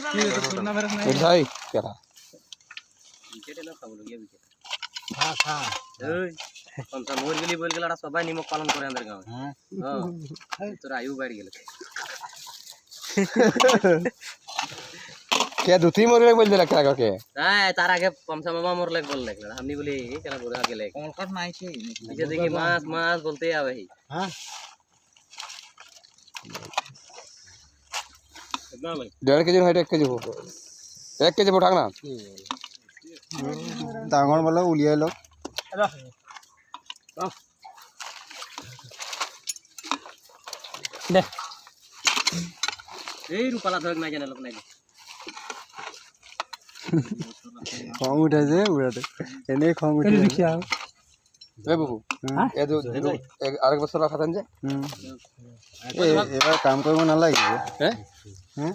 ভাই কেটা উইকেটে না খাবো গিয়ে উইকেট খা খা এই কোনটা মোর গলি বল গেলাটা সবাই নিমক পালন করে আমাদের গাঁয়ে হ্যাঁ তোর আয়ু বাড়ি গেল কে দুটি মরে বল দিলা কে কে হ্যাঁ তার আগে পমসা মামা মোর লাগ বল লাগলা हमनी বলি কেন বলে আগে লাগ কমল কাট নাই ছে নিচে দেখি মাছ মাছ বলতে আবে হ্যাঁ कितना भाई 1.5 केजी है 1 केजी हो 1 केजी उठा ना ডাঙৰ বলে উলিয়াই লওক দে এই রূপালা ধরক নাই জানা লোক নাই খং উঠে যে উড়াতে এনেই খং উঠে দেখিয়া এ বাবু এ দু আরেক বছর রাখা থান যে এবার কাম কৰিব নালাগিব হ্যাঁ হ্যাঁ